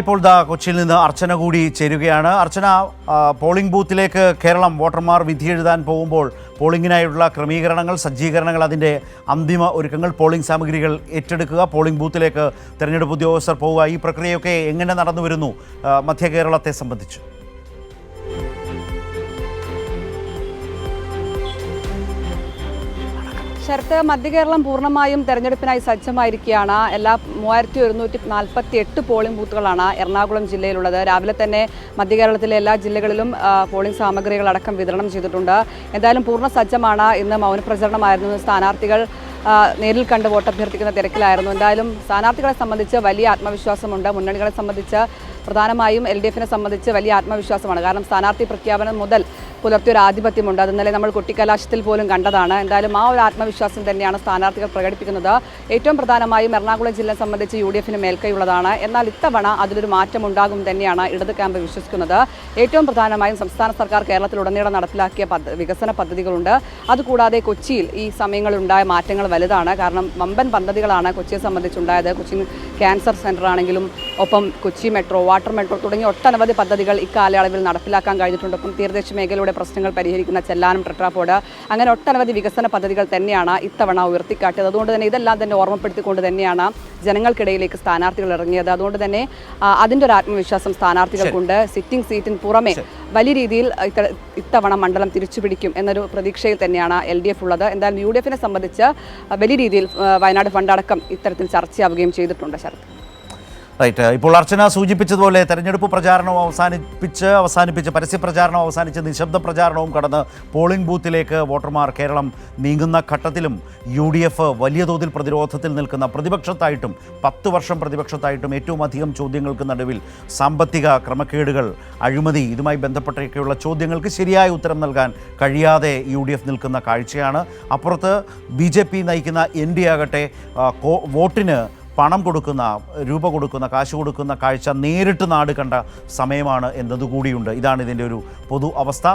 ഇപ്പോൾ കൊച്ചിയിൽ നിന്ന് അർച്ചന കൂടി ചേരുകയാണ്. അർച്ചന, പോളിംഗ് ബൂത്തിലേക്ക് കേരളം വോട്ടർമാർ വിധി എഴുതാൻ പോകുമ്പോൾ പോളിംഗിനായുള്ള ക്രമീകരണങ്ങൾ, സജ്ജീകരണങ്ങൾ, അതിൻ്റെ അന്തിമ ഒരുക്കങ്ങൾ, പോളിംഗ് സാമഗ്രികൾ ഏറ്റെടുക്കുക, പോളിംഗ് ബൂത്തിലേക്ക് തെരഞ്ഞെടുപ്പ് ഉദ്യോഗസ്ഥർ പോവുക, ഈ പ്രക്രിയയൊക്കെ എങ്ങനെ നടന്നു വരുന്നു മധ്യ കേരളത്തെ സംബന്ധിച്ച്? ശരത്ത്, മധ്യകേരളം പൂർണ്ണമായും തെരഞ്ഞെടുപ്പിനായി സജ്ജമായിരിക്കുകയാണ്. എല്ലാ 3148 പോളിംഗ് ബൂത്തുകളാണ് എറണാകുളം ജില്ലയിലുള്ളത്. രാവിലെ തന്നെ മധ്യകേരളത്തിലെ എല്ലാ ജില്ലകളിലും പോളിംഗ് സാമഗ്രികളടക്കം വിതരണം ചെയ്തിട്ടുണ്ട്. എന്തായാലും പൂർണ്ണ സജ്ജമാണ്. ഇന്ന് മൗനപ്രചരണമായിരുന്നു. സ്ഥാനാർത്ഥികൾ നേരിൽ കണ്ട് വോട്ടഭ്യർത്ഥിക്കുന്ന തിരക്കിലായിരുന്നു. എന്തായാലും സ്ഥാനാർത്ഥികളെ സംബന്ധിച്ച് വലിയ ആത്മവിശ്വാസമുണ്ട്. മുന്നണികളെ സംബന്ധിച്ച്, പ്രധാനമായും LDFനെ സംബന്ധിച്ച് വലിയ ആത്മവിശ്വാസമാണ്. കാരണം സ്ഥാനാർത്ഥി പ്രഖ്യാപനം മുതൽ പുലർത്തിയൊരു ആധിപത്യമുണ്ട്. അത് ഇന്നലെ നമ്മൾ കൊട്ടിക്കലാശത്തിൽ പോലും കണ്ടതാണ്. എന്തായാലും ആ ഒരു ആത്മവിശ്വാസം തന്നെയാണ് സ്ഥാനാർത്ഥികൾ പ്രകടിപ്പിക്കുന്നത്. ഏറ്റവും പ്രധാനമായും എറണാകുളം ജില്ലയെ സംബന്ധിച്ച് UDFന് മേൽക്കൈയുള്ളതാണ്. എന്നാൽ ഇത്തവണ അതിലൊരു മാറ്റമുണ്ടാകും തന്നെയാണ് ഇടത് ക്യാമ്പ് വിശ്വസിക്കുന്നത്. ഏറ്റവും പ്രധാനമായും സംസ്ഥാന സർക്കാർ കേരളത്തിലുടനീളം നടപ്പിലാക്കിയ വികസന പദ്ധതികളുണ്ട്. അതുകൂടാതെ കൊച്ചിയിൽ ഈ സമയങ്ങളിലുണ്ടായ മാറ്റങ്ങൾ വലുതാണ്. കാരണം വമ്പൻ പദ്ധതികളാണ് കൊച്ചിയെ സംബന്ധിച്ചുണ്ടായത്. കൊച്ചി ക്യാൻസർ സെൻ്റർ ആണെങ്കിലും, ഒപ്പം കൊച്ചി മെട്രോ, വാട്ടർ മെട്രോ തുടങ്ങിയ ഒട്ടനവധി പദ്ധതികൾ ഇക്കാലയളവിൽ നടപ്പിലാക്കാൻ കഴിഞ്ഞിട്ടുണ്ട്. ഒപ്പം തീരദേശ മേഖലയുടെ പ്രശ്നങ്ങൾ പരിഹരിക്കുന്ന ചെല്ലാനം ടെട്രാപോഡ്, അങ്ങനെ ഒട്ടനവധി വികസന പദ്ധതികൾ തന്നെയാണ് ഇത്തവണ ഉയർത്തിക്കാട്ടിയത്. അതുകൊണ്ട് തന്നെ ഇതെല്ലാം തന്നെ ഓർമ്മപ്പെടുത്തിക്കൊണ്ട് തന്നെയാണ് ജനങ്ങൾക്കിടയിലേക്ക് സ്ഥാനാർത്ഥികൾ ഇറങ്ങിയത്. അതുകൊണ്ട് തന്നെ അതിൻ്റെ ഒരു ആത്മവിശ്വാസം സ്ഥാനാർത്ഥികൾക്കുണ്ട്. സിറ്റിംഗ് സീറ്റിന് പുറമെ വലിയ രീതിയിൽ ഇത്തവണ മണ്ഡലം തിരിച്ചുപിടിക്കും എന്നൊരു പ്രതീക്ഷയിൽ തന്നെയാണ് LDF ഉള്ളത്. എന്തായാലും UDFനെ സംബന്ധിച്ച് വലിയ രീതിയിൽ വയനാട് ഫണ്ടടക്കം ഇത്തരത്തിൽ ചർച്ചയാവുകയും ചെയ്തിട്ടുണ്ട്. ശരത്, റൈറ്റ്. ഇപ്പോൾ അർച്ചന സൂചിപ്പിച്ചതുപോലെ തെരഞ്ഞെടുപ്പ് പ്രചാരണവും അവസാനിപ്പിച്ച് പരസ്യപ്രചാരണം അവസാനിച്ച് നിശബ്ദ പ്രചാരണവും കടന്ന് പോളിംഗ് ബൂത്തിലേക്ക് വോട്ടർമാർ കേരളം നീങ്ങുന്ന ഘട്ടത്തിലും UDF വലിയ തോതിൽ പ്രതിരോധത്തിൽ നിൽക്കുന്ന, പ്രതിപക്ഷത്തായിട്ടും 10 വർഷം പ്രതിപക്ഷത്തായിട്ടും ഏറ്റവും അധികം ചോദ്യങ്ങൾക്ക് നടുവിൽ സാമ്പത്തിക ക്രമക്കേടുകൾ, അഴിമതി, ഇതുമായി ബന്ധപ്പെട്ടൊക്കെയുള്ള ചോദ്യങ്ങൾക്ക് ശരിയായ ഉത്തരം നൽകാൻ കഴിയാതെ UDF നിൽക്കുന്ന കാഴ്ചയാണ്. അപ്പുറത്ത് BJP നയിക്കുന്ന NDA ആകട്ടെ വോട്ടിന് പണം കൊടുക്കുന്ന, രൂപ കൊടുക്കുന്ന, കാശ് കൊടുക്കുന്ന കാഴ്ച നേരിട്ട് നാട് കണ്ട സമയമാണ് എന്നതുകൂടിയുണ്ട്. ഇതാണ് ഇതിൻ്റെ ഒരു പൊതു അവസ്ഥ.